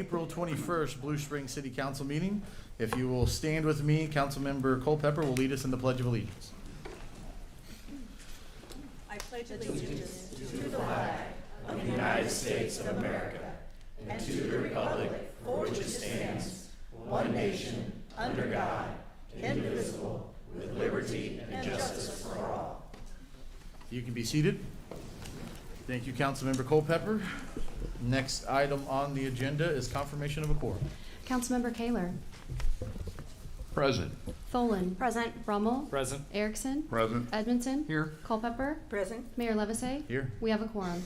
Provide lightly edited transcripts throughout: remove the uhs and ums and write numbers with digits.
April 21st Blue Springs City Council meeting. If you will stand with me, Councilmember Culpepper will lead us in the Pledge of Allegiance. I pledge allegiance To the flag of the United States of America and to the republic for which it stands, one nation, under God, indivisible, with liberty and justice for all. You can be seated. Thank you, Councilmember Culpepper. Next item on the agenda is confirmation of a quorum. Councilmember Kaler. Present. Tholen. Present. Rummel. Present. Erickson. Present. Edmondson. Here. Culpepper. Present. Mayor Levesey. Here. We have a quorum.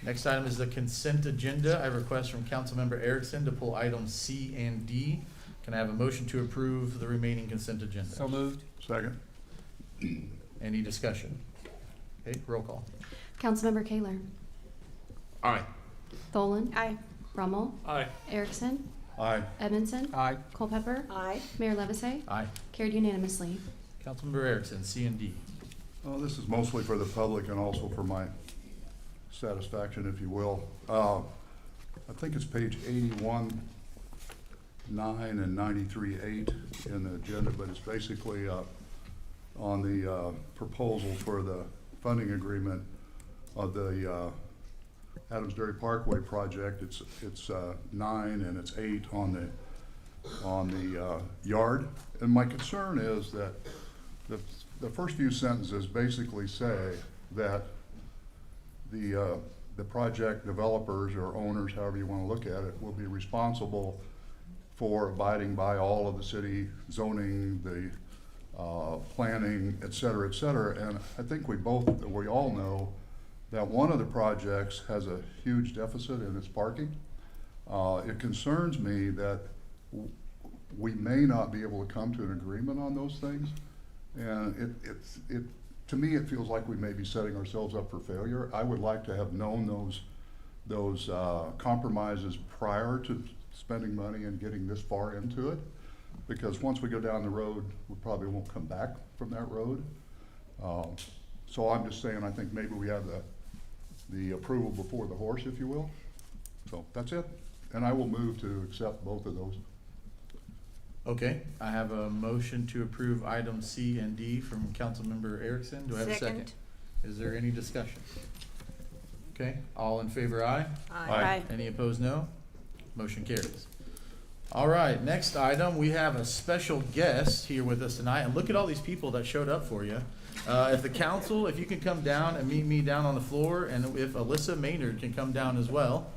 Next item is the consent agenda. I request from Councilmember Erickson to pull items C and D. Can I have a motion to approve the remaining consent agenda? So moved. Second. Any discussion? Okay, roll call. Councilmember Kaler. Aye. Tholen. Aye. Rummel. Aye. Erickson. Aye. Edmondson. Aye. Culpepper. Aye. Mayor Levesey. Aye. Carried unanimously. Councilmember Erickson, C and D. This is mostly for the public and also for my satisfaction, if you will. I think it's page 81, 9 and 93, 8 in the agenda, but it's basically on the proposal for the funding agreement of the Adams Dairy Parkway project. It's 9 and it's 8 on the yard. And my concern is that the first few sentences basically say that the project developers or owners, however you want to look at it, will be responsible for abiding by all of the city zoning, the planning, et cetera, et cetera. And I think we all know that one of the projects has a huge deficit in its parking. It concerns me that we may not be able to come to an agreement on those things. And to me, it feels like we may be setting ourselves up for failure. I would like to have known those compromises prior to spending money and getting this far into it, because once we go down the road, we probably won't come back from that road. So I'm just saying, I think maybe we have the approval before the horse, if you will. So that's it. And I will move to accept both of those. Okay, I have a motion to approve items C and D from Councilmember Erickson. Do I have a second? Is there any discussion? Okay, all in favor, aye. Aye. Any opposed, no? Motion carries. All right, next item, we have a special guest here with us tonight, and look at all these people that showed up for you. If the council, if you can come down and meet me down on the floor, and if Alyssa Maynard can come down as well.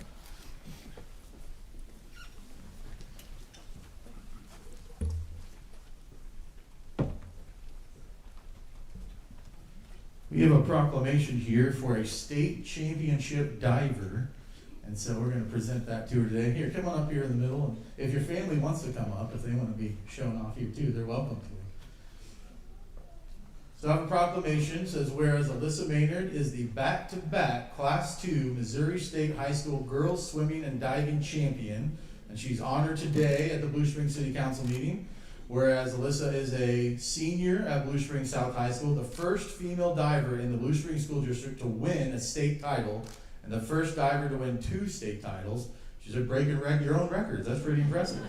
We have a proclamation here for a state championship diver, and so we're going to present that to her today. Here, come on up here in the middle, and if your family wants to come up, if they want to be shown off here too, they're welcome to. So I have a proclamation. It says, whereas Alyssa Maynard is the back-to-back Class II Missouri State High School Girls Swimming and Diving Champion, and she's honored today at the Blue Springs City Council meeting. Whereas Alyssa is a senior at Blue Springs South High School, the first female diver in the Blue Springs School District to win a state title, and the first diver to win 2 state titles. She's breaking your own records. That's pretty impressive.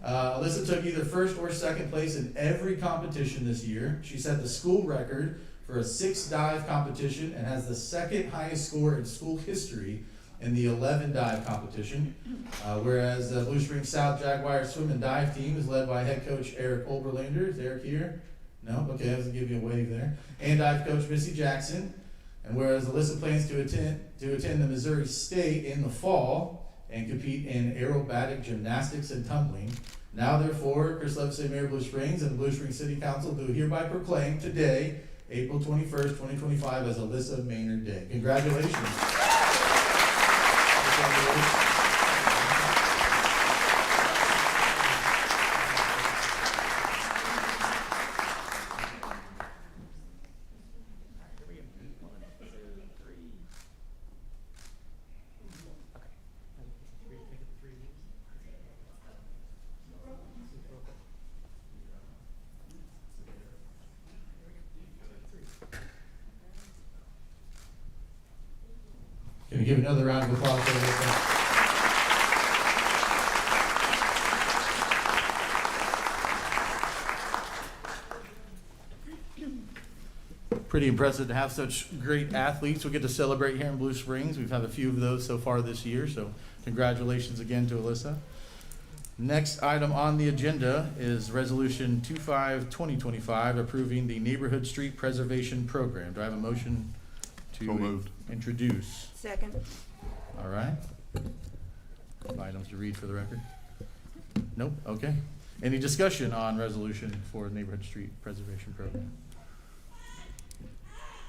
Alyssa took either first or second place in every competition this year. She set the school record for a 6-dive competition and has the second highest score in school history in the 11-dive competition. Whereas the Blue Springs South Jaguar swim and dive team is led by head coach Eric Oberlander. Is Eric here? No? Okay, I was gonna give you a wave there. And dive coach Missy Jackson. And whereas Alyssa plans to attend the Missouri State in the fall and compete in aerobatic gymnastics and tumbling, now therefore, Chris Levesey, Mayor of Blue Springs, and the Blue Springs City Council do hereby proclaim today, April 21st, 2025, as Alyssa Maynard Day. Congratulations. Can we give another round of applause for Alyssa? pretty impressive to have such great athletes we get to celebrate here in Blue Springs. We've had a few of those so far this year, so congratulations again to Alyssa. Next item on the agenda is Resolution 25-2025, approving the Neighborhood Street Preservation Program. Do I have a motion to So moved. introduce? Second. All right. Items to read for the record? Nope, okay. Any discussion on resolution for Neighborhood Street Preservation Program?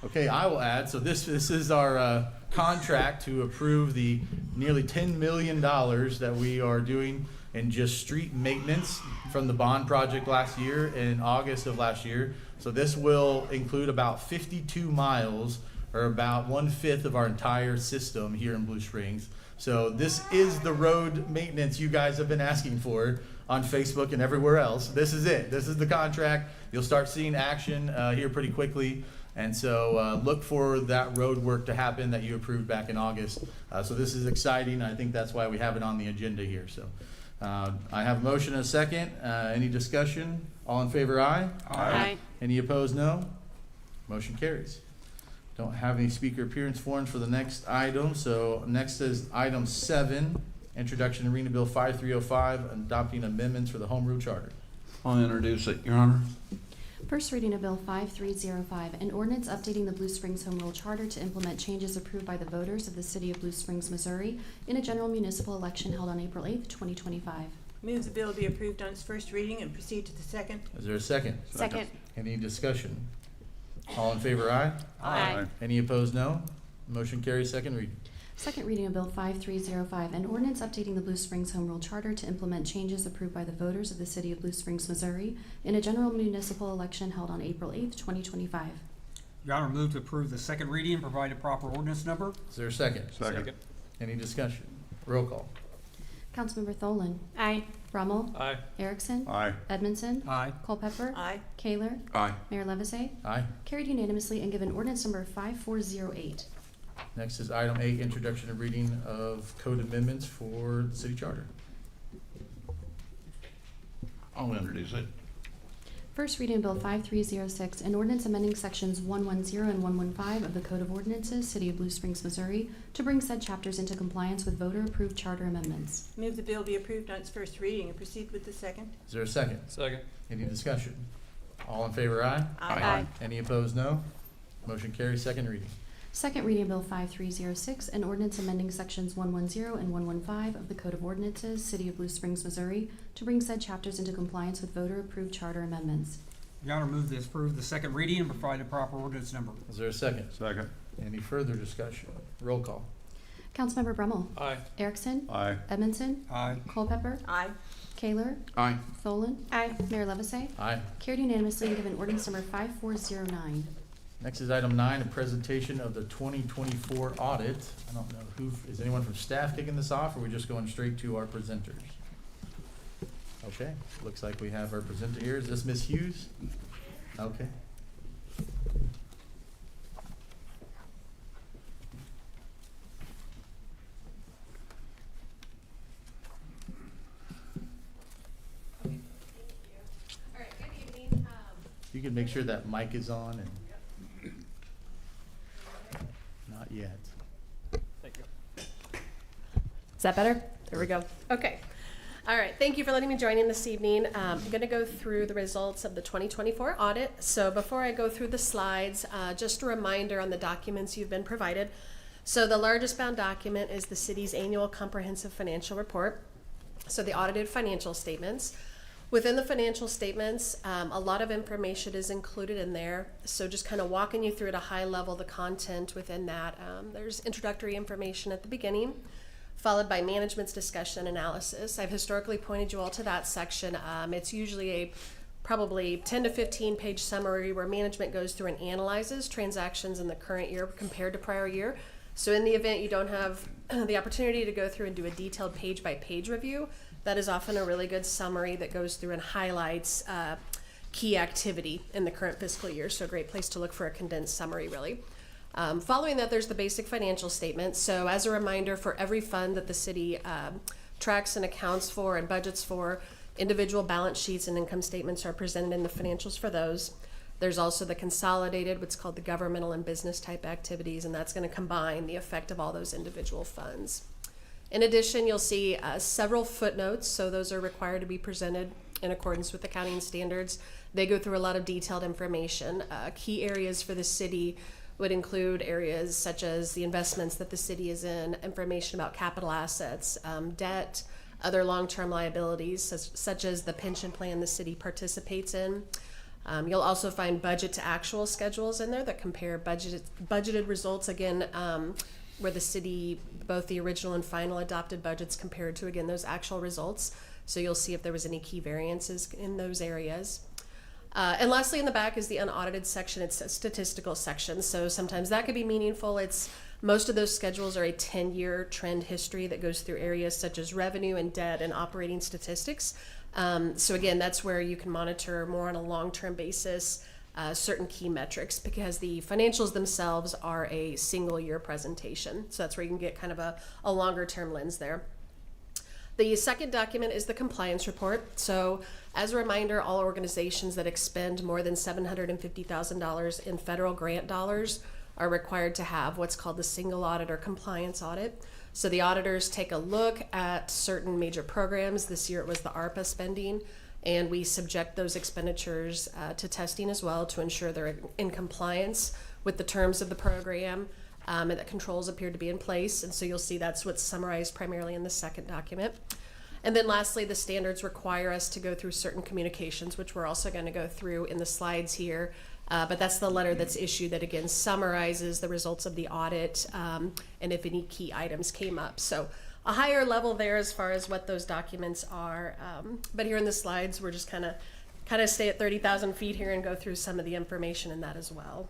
Okay, I will add, so this is our contract to approve the nearly $10 million that we are doing in just street maintenance from the bond project last year in August of last year. So this will include about 52 miles, or about 1/5 of our entire system here in Blue Springs. So this is the road maintenance you guys have been asking for on Facebook and everywhere else. This is it. This is the contract. You'll start seeing action here pretty quickly. And so look for that road work to happen that you approved back in August. So this is exciting. I think that's why we have it on the agenda here. So I have a motion and a second. Any discussion? All in favor, aye. Aye. Any opposed, no? Motion carries. Don't have any speaker appearance forms for the next item. So next is item 7, introduction to Reading Bill 5305, adopting amendments for the Home Rule Charter. I'll introduce it, Your Honor. First reading of Bill 5305, an ordinance updating the Blue Springs Home Rule Charter to implement changes approved by the voters of the City of Blue Springs, Missouri in a general municipal election held on April 8th, 2025. Move the bill be approved on its first reading and proceed to the second. Is there a second? Second. Any discussion? All in favor, aye. Aye. Any opposed, no? Motion carries. Second reading. Second reading of Bill 5305, an ordinance updating the Blue Springs Home Rule Charter to implement changes approved by the voters of the City of Blue Springs, Missouri in a general municipal election held on April 8th, 2025. Your Honor, move to approve the second reading and provide a proper ordinance number. Is there a second? Second. Any discussion? Roll call. Councilmember Tholen. Aye. Brommel. Aye. Erickson. Aye. Edmondson. Aye. Culpepper. Aye. Kaler. Aye. Mayor Levisay. Aye. Carried unanimously and given ordinance number 5408. Next is item 8, introduction and reading of code amendments for the city charter. I'll introduce it. First reading of Bill 5306, an ordinance amending sections 110 and 115 of the Code of Ordinances, City of Blue Springs, Missouri, to bring said chapters into compliance with voter-approved charter amendments. Move the bill be approved on its first reading and proceed with the second. Is there a second? Second. Any discussion? All in favor, aye. Aye. Any opposed, no? Motion carries. Second reading. Second reading of Bill 5306, an ordinance amending sections 110 and 115 of the Code of Ordinances, City of Blue Springs, Missouri, to bring said chapters into compliance with voter-approved charter amendments. Your Honor, move to approve the second reading and provide a proper ordinance number. Is there a second? Second. Any further discussion? Roll call. Councilmember Brummel. Aye. Erickson. Aye. Edmondson. Aye. Culpepper. Aye. Kaler. Aye. Tholen. Aye. Mayor Levisay. Aye. Carried unanimously and given ordinance number 5409. Next is item 9, a presentation of the 2024 audit. I don't know is anyone from staff kicking this off, or are we just going straight to our presenters? Okay, looks like we have our presenter here. Is this Ms. Hughes? Okay. All right, good evening. You can make sure that mic is on and not yet. Thank you. Is that better? There we go. Okay. All right, thank you for letting me join in this evening. I'm going to go through the results of the 2024 audit. So before I go through the slides, just a reminder on the documents you've been provided. So the largest bound document is the city's annual comprehensive financial report. So the audited financial statements. Within the financial statements, a lot of information is included in there. So just kind of walking you through at a high level the content within that. There's introductory information at the beginning, followed by management's discussion and analysis. I've historically pointed you all to that section. It's usually a probably 10 to 15 page summary where management goes through and analyzes transactions in the current year compared to prior year. So in the event you don't have the opportunity to go through and do a detailed page by page review, that is often a really good summary that goes through and highlights key activity in the current fiscal year. So a great place to look for a condensed summary, really. Following that, there's the basic financial statement. So as a reminder, for every fund that the city tracks and accounts for and budgets for, individual balance sheets and income statements are presented in the financials for those. There's also the consolidated, what's called the governmental and business type activities, and that's going to combine the effect of all those individual funds. In addition, you'll see several footnotes, so those are required to be presented in accordance with accounting standards. They go through a lot of detailed information. Key areas for the city would include areas such as the investments that the city is in, information about capital assets, debt, other long-term liabilities, such as the pension plan the city participates in. You'll also find budget to actual schedules in there that compare budgeted results, again, where the city, both the original and final adopted budgets compared to, again, those actual results. So you'll see if there was any key variances in those areas. And lastly, in the back is the unaudited section. It's a statistical section, so sometimes that could be meaningful. Most of those schedules are a 10-year trend history that goes through areas such as revenue and debt and operating statistics. So again, that's where you can monitor more on a long-term basis certain key metrics, because the financials themselves are a single-year presentation. So that's where you can get kind of a longer-term lens there. The second document is the compliance report. So as a reminder, all organizations that expend more than $750,000 in federal grant dollars are required to have what's called the single audit or compliance audit. So the auditors take a look at certain major programs. This year it was the ARPA spending, and we subject those expenditures to testing as well to ensure they're in compliance with the terms of the program, and that controls appear to be in place. And so you'll see that's what's summarized primarily in the second document. And then lastly, the standards require us to go through certain communications, which we're also going to go through in the slides here. But that's the letter that's issued that, again, summarizes the results of the audit and if any key items came up. So a higher level there as far as what those documents are. But here in the slides, we're just kind of stay at 30,000 feet here and go through some of the information in that as well.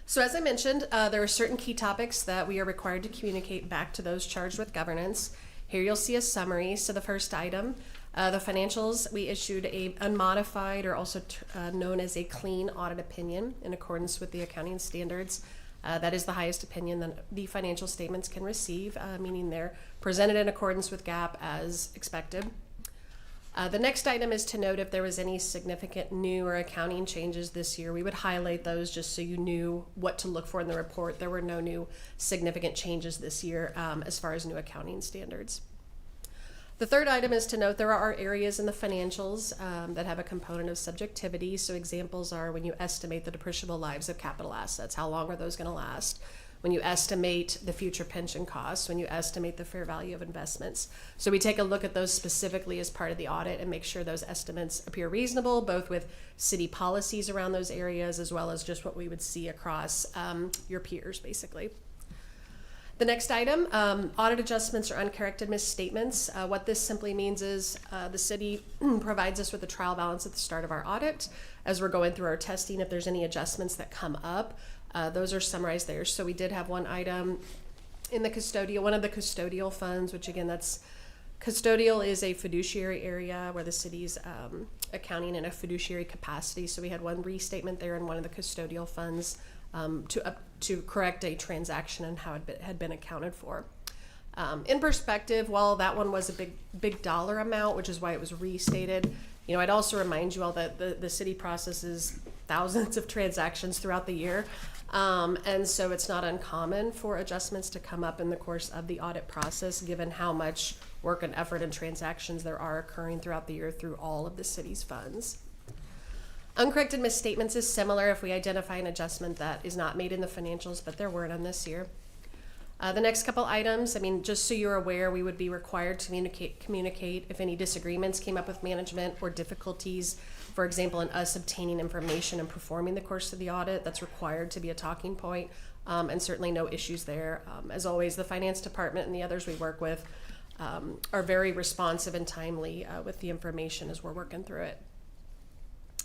So as I mentioned, there are certain key topics that we are required to communicate back to those charged with governance. Here you'll see a summary. So the first item, the financials, we issued a unmodified, or also known as a clean audit opinion in accordance with the accounting standards. That is the highest opinion that the financial statements can receive, meaning they're presented in accordance with GAAP as expected. The next item is to note if there was any significant new or accounting changes this year. We would highlight those just so you knew what to look for in the report. There were no new significant changes this year as far as new accounting standards. The third item is to note there are areas in the financials that have a component of subjectivity. So examples are when you estimate the depreciable lives of capital assets, how long are those going to last? When you estimate the future pension costs, when you estimate the fair value of investments. So we take a look at those specifically as part of the audit and make sure those estimates appear reasonable, both with city policies around those areas as well as just what we would see across your peers, basically. The next item, audit adjustments or uncorrected misstatements. What this simply means is the city provides us with a trial balance at the start of our audit. As we're going through our testing, if there's any adjustments that come up, those are summarized there. So we did have one item in the custodial, one of the custodial funds, which again, custodial is a fiduciary area where the city's accounting in a fiduciary capacity. So we had one restatement there in one of the custodial funds to correct a transaction and how it had been accounted for. In perspective, while that one was a big dollar amount, which is why it was restated, I'd also remind you all that the city processes thousands of transactions throughout the year. And so it's not uncommon for adjustments to come up in the course of the audit process, given how much work and effort and transactions there are occurring throughout the year through all of the city's funds. Uncorrected misstatements is similar if we identify an adjustment that is not made in the financials, but there weren't on this year. The next couple items, just so you're aware, we would be required to communicate if any disagreements came up with management or difficulties, for example, in us obtaining information and performing the course of the audit. That's required to be a talking point, and certainly no issues there. As always, the finance department and the others we work with are very responsive and timely with the information as we're working through it.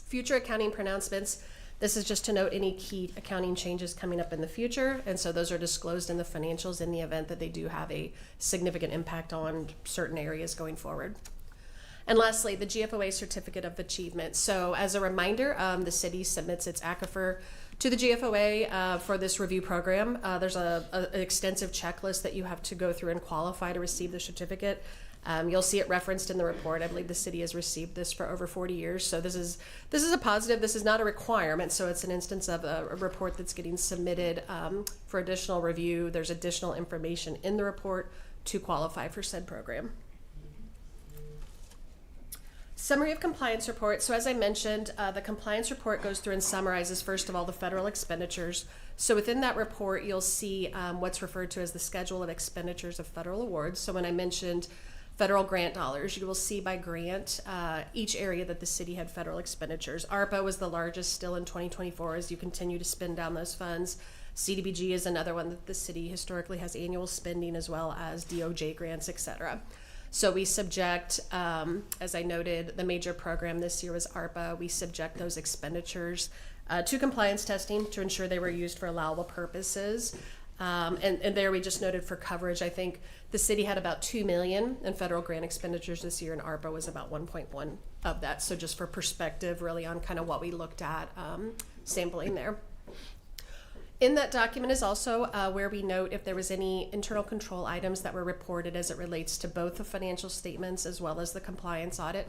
Future accounting pronouncements. This is just to note any key accounting changes coming up in the future, and so those are disclosed in the financials in the event that they do have a significant impact on certain areas going forward. And lastly, the GFOA Certificate of Achievement. So as a reminder, the city submits its ACIFR to the GFOA for this review program. There's an extensive checklist that you have to go through and qualify to receive the certificate. You'll see it referenced in the report. I believe the city has received this for over 40 years. So this is a positive. This is not a requirement. So it's an instance of a report that's getting submitted for additional review. There's additional information in the report to qualify for said program. Summary of compliance report. So as I mentioned, the compliance report goes through and summarizes, first of all, the federal expenditures. So within that report, you'll see what's referred to as the schedule of expenditures of federal awards. So when I mentioned federal grant dollars, you will see by grant each area that the city had federal expenditures. ARPA was the largest still in 2024 as you continue to spend down those funds. CDBG is another one that the city historically has annual spending, as well as DOJ grants, etc. So we subject, as I noted, the major program this year was ARPA. We subject those expenditures to compliance testing to ensure they were used for allowable purposes. And there we just noted for coverage, I think the city had about $2 million in federal grant expenditures this year, and ARPA was about 1.1 of that. So just for perspective, really on kind of what we looked at sampling there. In that document is also where we note if there was any internal control items that were reported as it relates to both the financial statements as well as the compliance audit.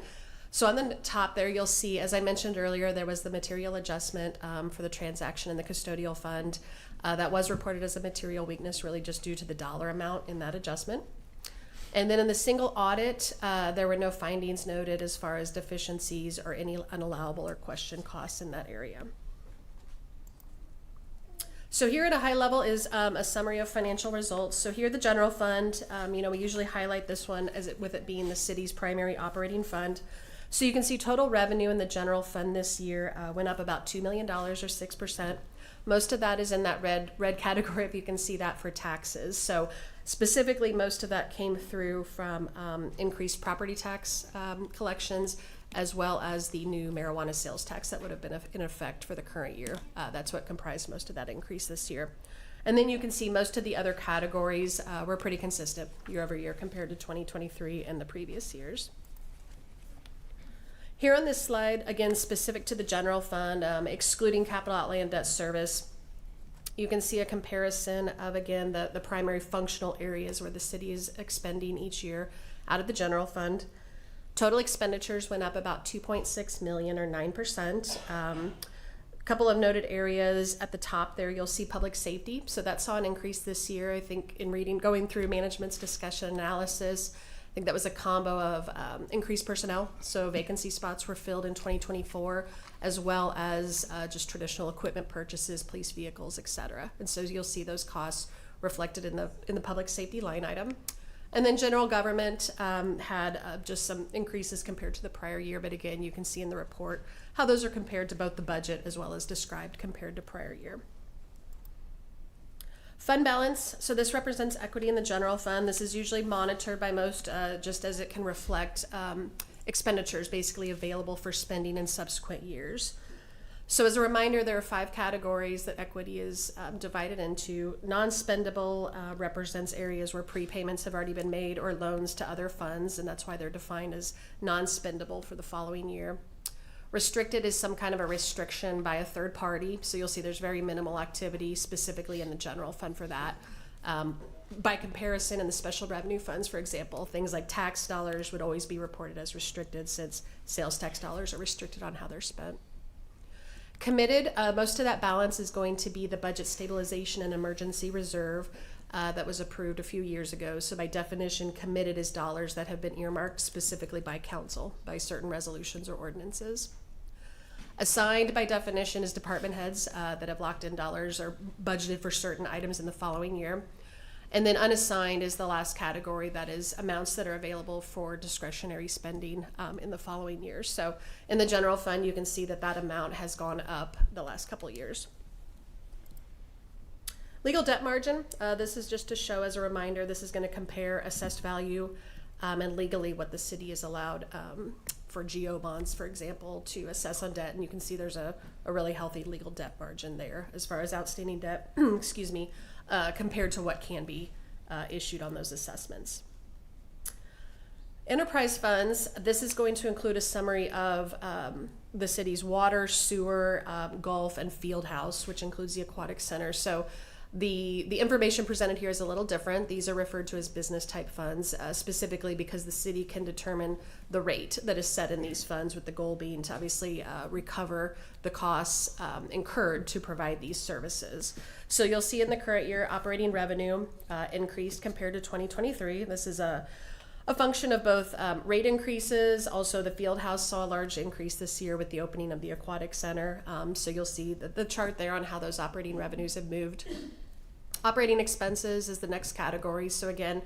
So on the top there, you'll see, as I mentioned earlier, there was the material adjustment for the transaction in the custodial fund. That was reported as a material weakness, really just due to the dollar amount in that adjustment. And then in the single audit, there were no findings noted as far as deficiencies or any unallowable or question costs in that area. So here at a high level is a summary of financial results. So here the general fund, we usually highlight this one with it being the city's primary operating fund. So you can see total revenue in the general fund this year went up about $2 million or 6%. Most of that is in that red category, if you can see that, for taxes. So specifically, most of that came through from increased property tax collections, as well as the new marijuana sales tax that would have been in effect for the current year. That's what comprised most of that increase this year. And then you can see most of the other categories were pretty consistent year over year compared to 2023 and the previous years. Here on this slide, again, specific to the general fund, excluding capital outlay and debt service, you can see a comparison of, again, the primary functional areas where the city is expending each year out of the general fund. Total expenditures went up about $2.6 million or 9%. A couple of noted areas at the top there, you'll see public safety. So that saw an increase this year. I think in going through management's discussion analysis, I think that was a combo of increased personnel. So vacancy spots were filled in 2024, as well as just traditional equipment purchases, police vehicles, et cetera. And so you'll see those costs reflected in the public safety line item. And then general government had just some increases compared to the prior year. But again, you can see in the report how those are compared to both the budget as well as described compared to prior year. Fund balance. So this represents equity in the general fund. This is usually monitored by most just as it can reflect expenditures basically available for spending in subsequent years. So as a reminder, there are 5 categories that equity is divided into. Non-spendable represents areas where prepayments have already been made or loans to other funds, and that's why they're defined as non-spendable for the following year. Restricted is some kind of a restriction by a third party, so you'll see there's very minimal activity specifically in the general fund for that. By comparison, in the special revenue funds, for example, things like tax dollars would always be reported as restricted, since sales tax dollars are restricted on how they're spent. Committed, most of that balance is going to be the budget stabilization and emergency reserve that was approved a few years ago. So by definition, committed is dollars that have been earmarked specifically by council, by certain resolutions or ordinances. Assigned by definition is department heads that have locked in dollars or budgeted for certain items in the following year. And then unassigned is the last category, that is amounts that are available for discretionary spending in the following years. So in the general fund, you can see that that amount has gone up the last couple of years. Legal debt margin, this is just to show as a reminder, this is going to compare assessed value and legally what the city is allowed for GO bonds, for example, to assess on debt. And you can see there's a really healthy legal debt margin there as far as outstanding debt, excuse me, compared to what can be issued on those assessments. Enterprise funds, this is going to include a summary of the city's water, sewer, golf, and field house, which includes the aquatic center. So The information presented here is a little different. These are referred to as business type funds, specifically because the city can determine the rate that is set in these funds, with the goal being to obviously recover the costs incurred to provide these services. So you'll see in the current year, operating revenue increased compared to 2023. This is a function of both rate increases. Also, the field house saw a large increase this year with the opening of the aquatic center. So you'll see the chart there on how those operating revenues have moved. Operating expenses is the next category. So again,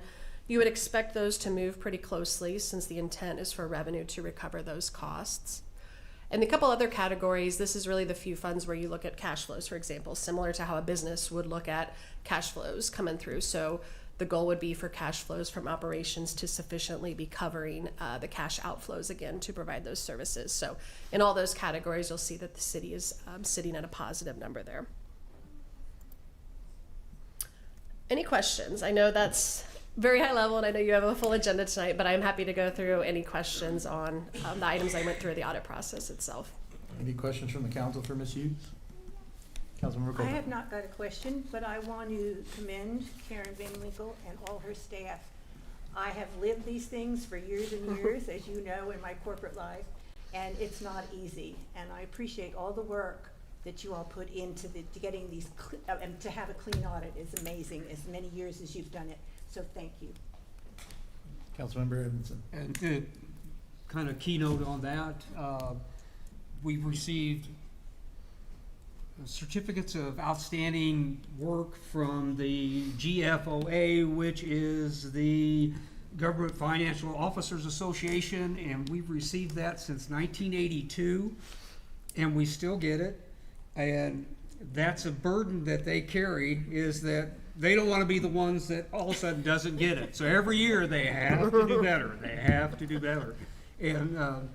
you would expect those to move pretty closely, since the intent is for revenue to recover those costs. And a couple other categories, this is really the few funds where you look at cash flows, for example, similar to how a business would look at cash flows coming through. So the goal would be for cash flows from operations to sufficiently be covering the cash outflows, again, to provide those services. So in all those categories, you'll see that the city is sitting at a positive number there. Any questions? I know that's very high level, and I know you have a full agenda tonight, but I'm happy to go through any questions on the items I went through, the audit process itself. Any questions from the council for Ms. Hughes? Councilmember I Colvin. have not got a question, but I want to commend Karen Van Winkle and all her staff. I have lived these things for years and years, as you know, in my corporate life, and it's not easy. And I appreciate all the work that you all put into to getting these, and to have a clean audit is amazing, as many years as you've done it. So thank you. Councilmember Edmondson. And to kind of keynote on that, we've received certificates of outstanding work from the GFOA, which is the Government Financial Officers Association, and we've received that since 1982, and we still get it. And that's a burden that they carry, is that they don't want to be the ones that all of a sudden doesn't get it. So every year they have to do better. They have to do better. And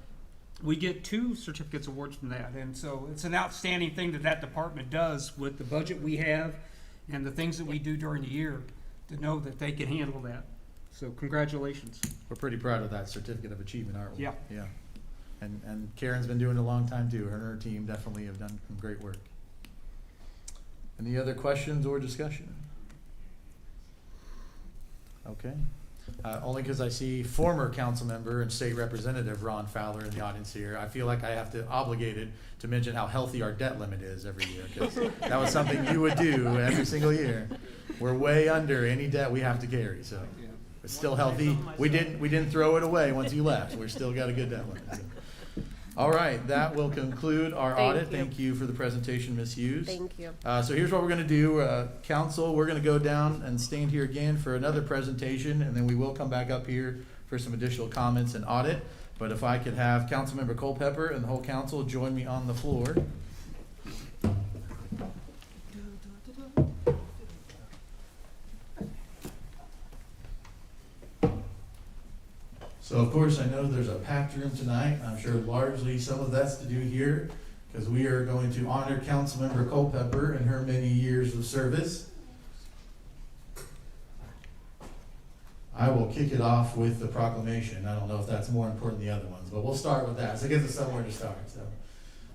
we get 2 certificates awards from that. And so it's an outstanding thing that that department does with the budget we have and the things that we do during the year, to know that they can handle that. So congratulations. We're pretty proud of that certificate of achievement, aren't we? Yeah. Yeah. And Karen's been doing it a long time too. Her and her team definitely have done some great work. Any other questions or discussion? Okay. Only because I see former council member and state representative Ron Fowler in the audience here, I feel like I have to obligated to mention how healthy our debt limit is every year, because that was something you would do every single year. We're way under any debt we have to carry, so it's still healthy. We didn't throw it away once you left. We're still got a good debt limit. So. All right, that will conclude our audit. Thank you for the presentation, Ms. Hughes. Thank you. So here's what we're going to do, council. We're going to go down and stand here again for another presentation, and then we will come back up here for some additional comments and audit. But if I could have Councilmember Culpepper and the whole council join me on the floor. So of course, I know there's a packed room tonight. I'm sure largely some of that's to do here, because we are going to honor Councilmember Culpepper and her many years of service. I will kick it off with the proclamation. I don't know if that's more important than the other ones, but we'll start with that. So it gives us somewhere to start.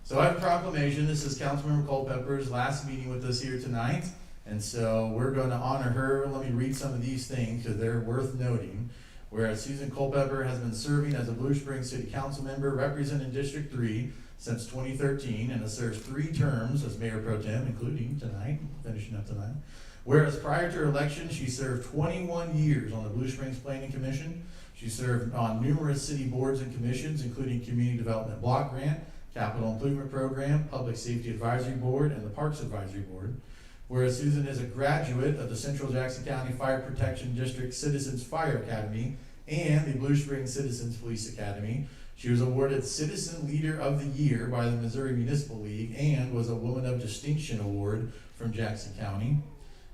So I have a proclamation. This is Councilmember Culpepper's last meeting with us here tonight. And so we're going to honor her. Let me read some of these things because they're worth noting. Whereas Susan Culpepper has been serving as a Blue Springs City Council member representing District 3 since 2013 and has served 3 terms as Mayor Pro Tem, including tonight, finishing up tonight. Whereas prior to her election, she served 21 years on the Blue Springs Planning Commission. She served on numerous city boards and commissions, including Community Development Block Grant, Capital Improvement Program, Public Safety Advisory Board, and the Parks Advisory Board. Whereas Susan is a graduate of the Central Jackson County Fire Protection District Citizens Fire Academy and the Blue Springs Citizens Police Academy. She was awarded Citizen Leader of the Year by the Missouri Municipal League and was a Woman of Distinction Award from Jackson County.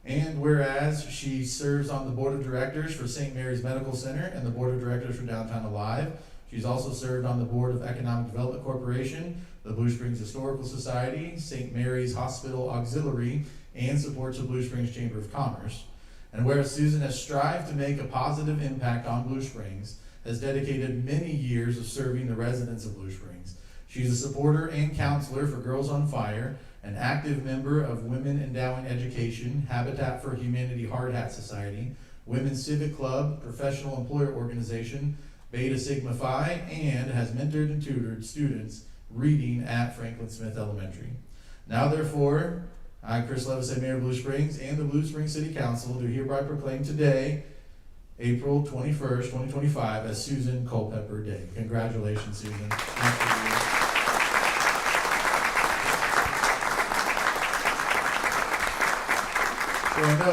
And whereas she serves on the Board of Directors for St. Mary's Medical Center and the Board of Directors for Downtown Alive, she's also served on the Board of Economic Development Corporation, the Blue Springs Historical Society, St. Mary's Hospital Auxiliary, and supports the Blue Springs Chamber of Commerce. And whereas Susan has strived to make a positive impact on Blue Springs, has dedicated many years of serving the residents of Blue Springs. She's a supporter and counselor for Girls on Fire, an active member of Women Endowing Education, Habitat for Humanity Hard Hat Society, Women's Civic Club, Professional Employer Organization, Beta Sigma Phi, and has mentored and tutored students reading at Franklin Smith Elementary. Now therefore, I, Chris Levisay, Mayor of Blue Springs, and the Blue Springs City Council do hereby proclaim today, April 21st, 2025, as Susan Culpepper Day. Congratulations, Susan. So I know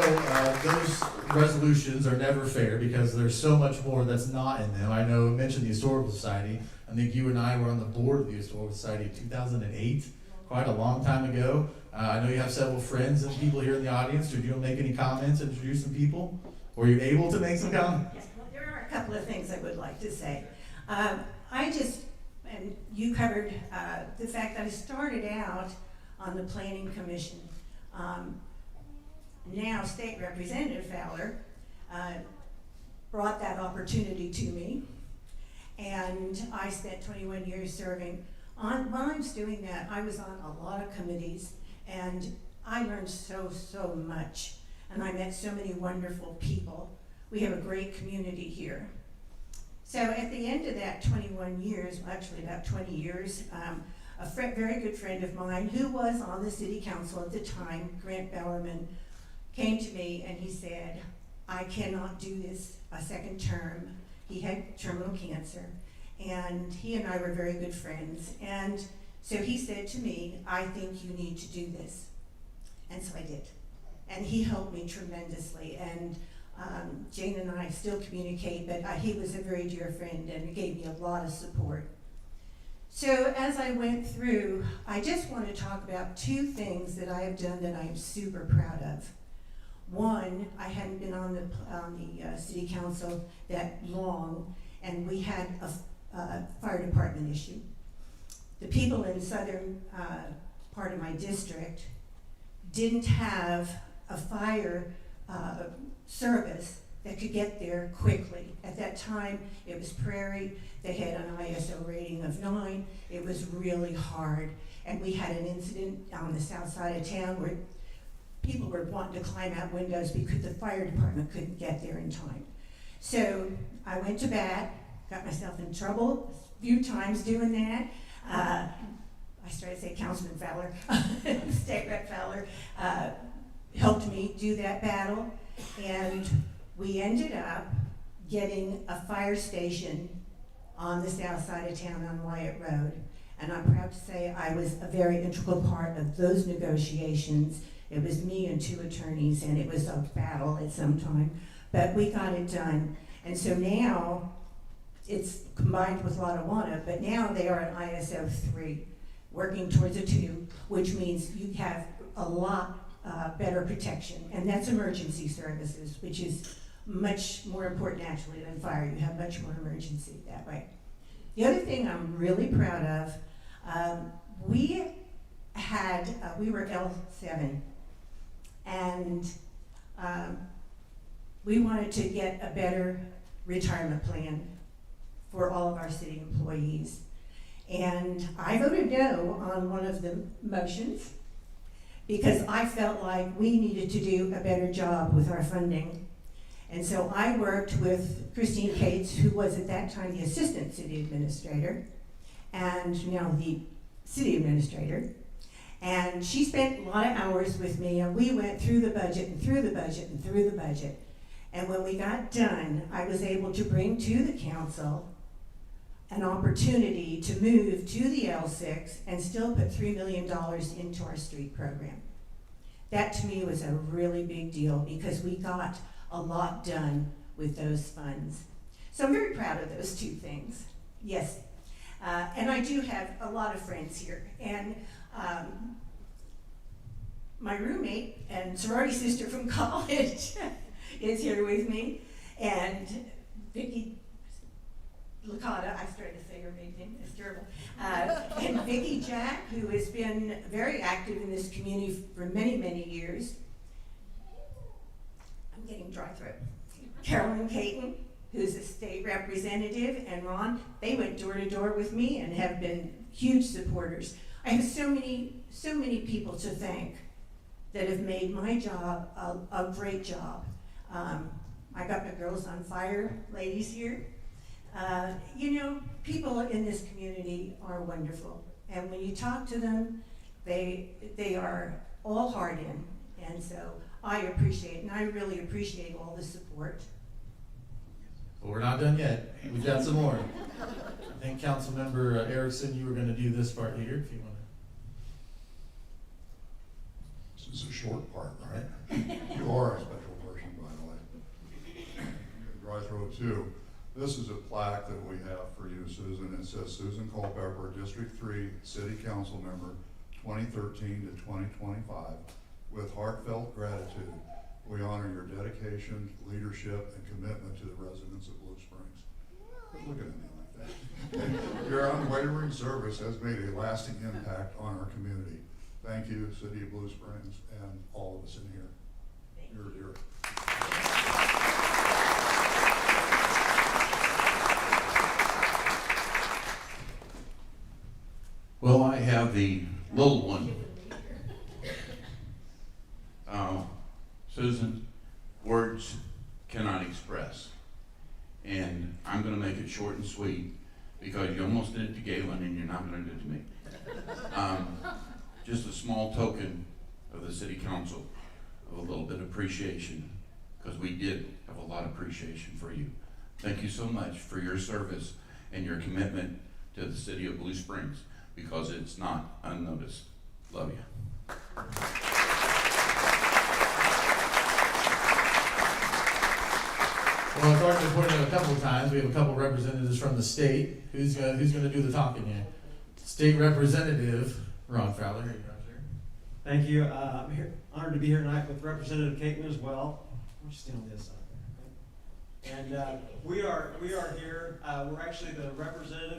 those resolutions are never fair because there's so much more that's not in them. I know I mentioned the Historical Society. I think you and I were on the board of the Historical Society in 2008, quite a long time ago. I know you have several friends and people here in the audience. Did you want to make any comments, introduce some people? Were you able to make some comments? Yes, well, there are a couple of things I would like to say. And you covered the fact that I started out on the Planning Commission. Now State Representative Fowler brought that opportunity to me, and I spent 21 years serving. While I was doing that, I was on a lot of committees, and I learned so much, and I met so many wonderful people. We have a great community here. So at the end of that 21 years, actually about 20 years, a very good friend of mine who was on the city council at the time, Grant Bellerman, came to me and he said, I cannot do this a second term. He had terminal cancer, and he and I were very good friends. And so he said to me, I think you need to do this. And so I did. And he helped me tremendously. And Jane and I still communicate, but he was a very dear friend and gave me a lot of support. So as I went through, I just want to talk about two things that I have done that I'm super proud of. One, I hadn't been on the city council that long, and we had a fire department issue. The people in the southern part of my district didn't have a fire service that could get there quickly. At that time, it was Prairie. They had an ISO rating of 9. It was really hard. And we had an incident on the south side of town where people were wanting to climb out windows because the fire department couldn't get there in time. So I went to bat, got myself in trouble a few times doing that. I started to say Councilman Fowler, State Rep Fowler, helped me do that battle. And we ended up getting a fire station on the south side of town on Wyatt Road. And I'm proud to say I was a very integral part of those negotiations. It was me and 2 attorneys, and it was a battle at some time, but we got it done. And so now it's combined with Lottawanna, but now they are an ISO 3, working towards a 2, which means you have a lot better protection, and that's emergency services, which is much more important actually than fire. You have much more emergency that way. The other thing I'm really proud of, we were L7, and we wanted to get a better retirement plan for all of our city employees. And I voted no on one of the motions because I felt like we needed to do a better job with our funding. And so I worked with Christine Cates, who was at that time the assistant city administrator, and now the city administrator. And she spent a lot of hours with me, and we went through the budget and through the budget and through the budget. And when we got done, I was able to bring to the council an opportunity to move to the L6 and still put $3 million into our street program. That to me was a really big deal because we got a lot done with those funds. So I'm very proud of those two things, yes. And I do have a lot of friends here. And my roommate and sorority sister from college is here with me. And Vicki Licata, I started to say her name, it's terrible. And Vicki Jack, who has been very active in this community for many, many years. I'm getting dry throat. Carolyn Caton, who's a state representative, and Ron, they went door to door with me and have been huge supporters. I have so many people to thank that have made my job a great job. I got the Girls on Fire ladies here. You know, people in this community are wonderful, and when you talk to them, they are all heart in, and so I appreciate, and I really appreciate all the support. But we're not done yet. We've got some more. I think Councilmember Erickson, you were gonna do this part here, if you wanna. This is a short part, right? You are a special person, by the way. Dry throat too. This is a plaque that we have for you, Susan. It says Susan Culpepper, District 3 City Council Member, 2013 to 2025. With heartfelt gratitude, we honor your dedication, leadership, and commitment to the residents of Blue Springs. Quit looking at me like that. Your unwavering service has made a lasting impact on our community. Thank you, City of Blue Springs, and all of us in here. You're dear. Well, I have the little one. Susan, words cannot express. And I'm gonna make it short and sweet because you almost did it to Galen and you're not gonna do it to me. Just a small token of the city council of a little bit of appreciation, because we did have a lot of appreciation for you. Thank you so much for your service and your commitment to the city of Blue Springs, because it's not unnoticed. Love you. Well, it's already been pointed out a couple of times, we have a couple of representatives from the state. Who's gonna do the talking here? State Representative Ron Fowler. Here you go, sir. Thank you. I'm here, honored to be here tonight with Representative Caton as well. Why don't you stand on this side? And we are here. We're actually the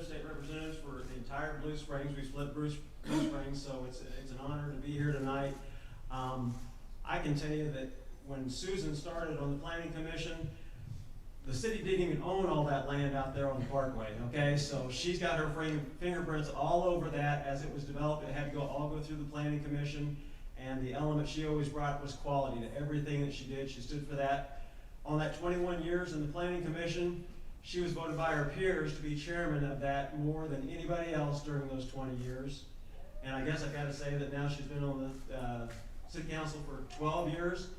state representatives for the entire Blue Springs. We split Blue Springs, so it's an honor to be here tonight. I can tell you that when Susan started on the Planning Commission, the city didn't even own all that land out there on the Parkway, okay? So she's got her fingerprints all over that as it was developed. It had to all go through the Planning Commission, and the element she always brought was quality to everything that she did. She stood for that. On that 21 years in the Planning Commission, she was voted by her peers to be chairman of that more than anybody else during those 20 years. And I guess I've got to say that now she's been on the city council for 12 years.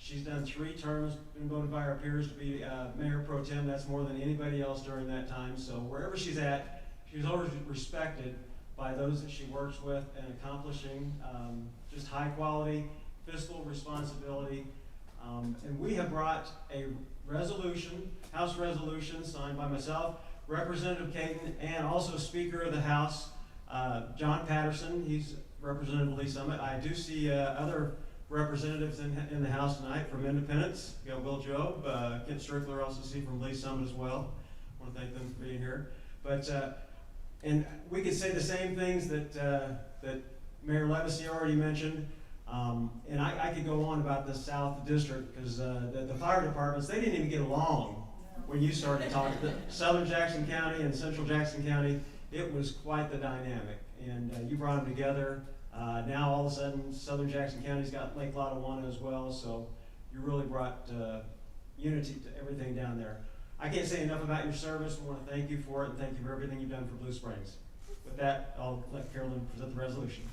She's done 3 terms, been voted by her peers to be mayor pro tem. That's more than anybody else during that time. So wherever she's at, she's always respected by those that she works with and accomplishing just high quality fiscal responsibility. And we have brought a resolution, House resolution signed by myself, Representative Caton, and also Speaker of the House, John Patterson. He's Representative Lee Summit. I do see other representatives in the House tonight from Independence. We got Will Jobe, Kent Strickler, also see from Lee Summit as well. I want to thank them for being here. But and we could say the same things that Mayor Levesey already mentioned. And I could go on about the South District, because the fire departments, they didn't even get along when you started talking. Southern Jackson County and Central Jackson County, it was quite the dynamic. And you brought them together. Now all of a sudden, Southern Jackson County's got Lake Lotawana as well, so you really brought unity to everything down there. I can't say enough about your service. I want to thank you for it, and thank you for everything you've done for Blue Springs. With that, I'll let Carolyn present the resolution.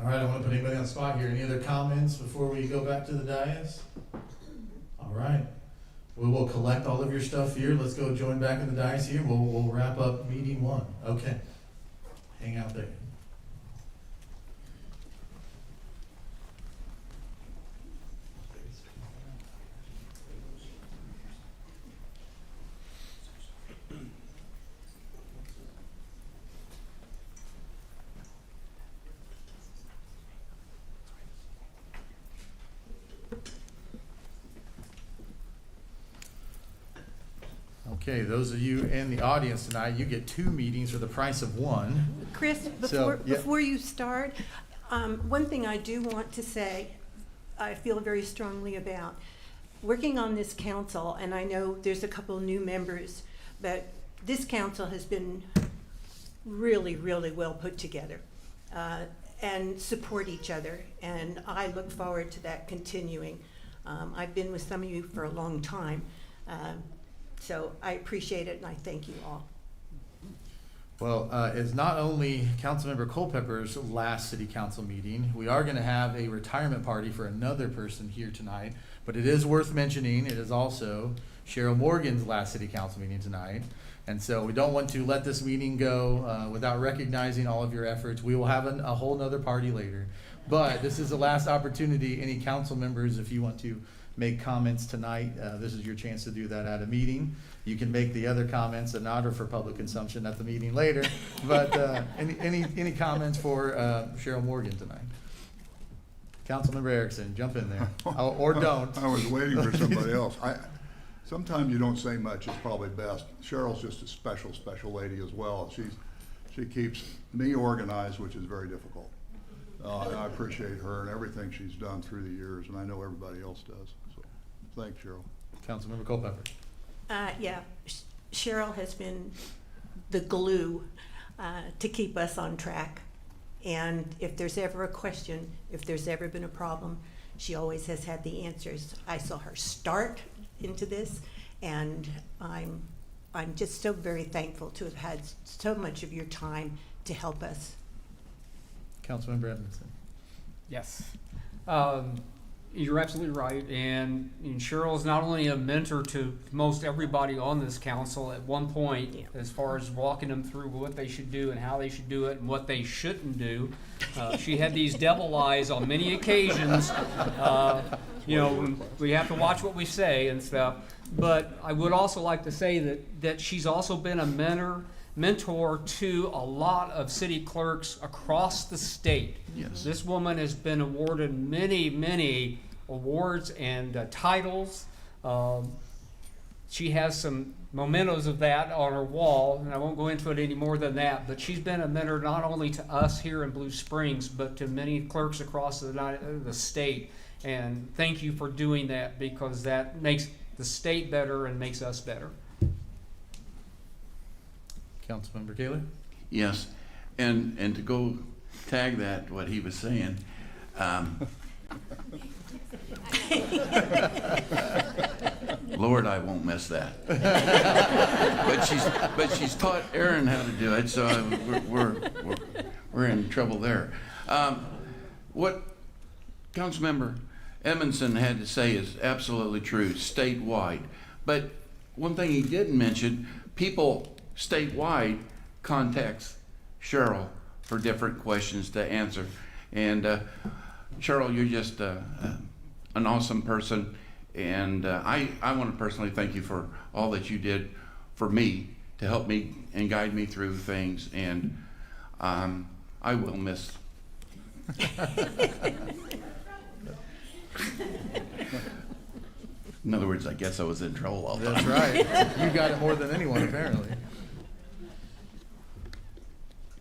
All right, I don't want to put anybody on the spot here. Any other comments before we go back to the dais? All right. We will collect all of your stuff here. Let's go join back in the dais here. We'll wrap up meeting 1. Okay. Hang out there. Okay, those of you in the audience tonight, you get 2 meetings for the price of 1. Chris, So, yeah. before you start, One thing I do want to say, I feel very strongly about, working on this council, and I know there's a couple new members, but this council has been really, really well put together, and support each other, and I look forward to that continuing. I've been with some of you for a long time, so I appreciate it, and I thank you all. Well, it's not only Councilmember Culpepper's last city council meeting. We are going to have a retirement party for another person here tonight, but it is worth mentioning, it is also Cheryl Morgan's last city council meeting tonight. And so we don't want to let this meeting go without recognizing all of your efforts. We will have a whole nother party later. But this is the last opportunity. Any council members, if you want to make comments tonight, this is your chance to do that at a meeting. You can make the other comments and not for public consumption at the meeting later. But any comments for Cheryl Morgan tonight? Councilmember Erickson, jump in there. Or don't. I was waiting for somebody else. Sometimes you don't say much, it's probably best. Cheryl's just a special lady as well. She keeps me organized, which is very difficult. And I appreciate her and everything she's done through the years, and I know everybody else does. So, thanks, Cheryl. Councilmember Culpepper. Yeah, Cheryl has been the glue to keep us on track. And if there's ever a question, if there's ever been a problem, she always has had the answers. I saw her start into this, and I'm just so very thankful to have had so much of your time to help us. Councilmember Edmondson. Yes. You're absolutely right. And Cheryl is not only a mentor to most everybody on this council at one point, as far as walking them through what they should do and how they should do it and what they shouldn't do. She had these devil eyes on many occasions. We have to watch what we say and stuff. But I would also like to say that she's also been a mentor to a lot of city clerks across the state. Yes. This woman has been awarded many awards and titles. She has some mementos of that on her wall, and I won't go into it any more than that, but she's been a mentor not only to us here in Blue Springs, but to many clerks across the state. And thank you for doing that, because that makes the state better and makes us better. Councilmember Kaler. Yes, and to go tag that, what he was saying, Lord, I won't miss that. but she's taught Aaron how to do it, so we're in trouble there. What Councilmember Edmondson had to say is absolutely true, statewide. But one thing he didn't mention, people statewide contacts Cheryl for different questions to answer. And Cheryl, you're just an awesome person. And I want to personally thank you for all that you did for me to help me and guide me through things. And I will miss. In other words, I guess I was in trouble all the time. That's right. You got it more than anyone, apparently.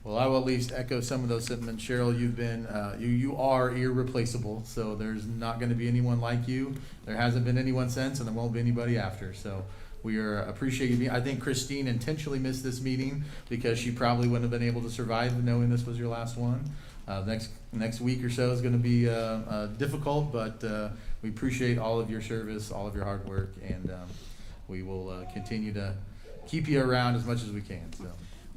Well, I will at least echo some of those sentiments. Cheryl, you've been, you are irreplaceable, so there's not going to be anyone like you. There hasn't been anyone since, and there won't be anybody after. So we are appreciating you. I think Christine intentionally missed this meeting because she probably wouldn't have been able to survive knowing this was your last one. Next week or so is going to be difficult, but we appreciate all of your service, all of your hard work, and we will continue to keep you around as much as we can. So.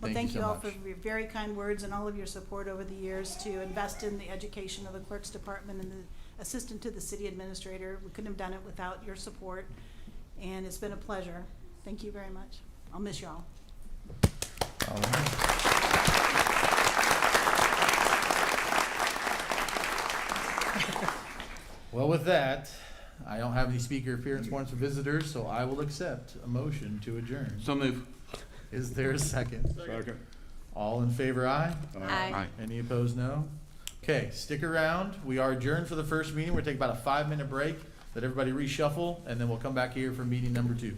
Well, thank you all much. for your very kind words and all of your support over the years to invest in the education of the clerk's department and the assistant to the city administrator. We couldn't have done it without your support, and it's been a pleasure. Thank you very much. I'll miss y'all. All right. Well, with that, I don't have any speaker appearance warrants for visitors, so I will accept a motion to adjourn. So move. Is there a second? Second. All in favor, aye? Aye. Any opposed, no? Okay, stick around. We are adjourned for the first meeting. We're taking about a 5-minute break. Let everybody reshuffle, and then we'll come back here for meeting number 2.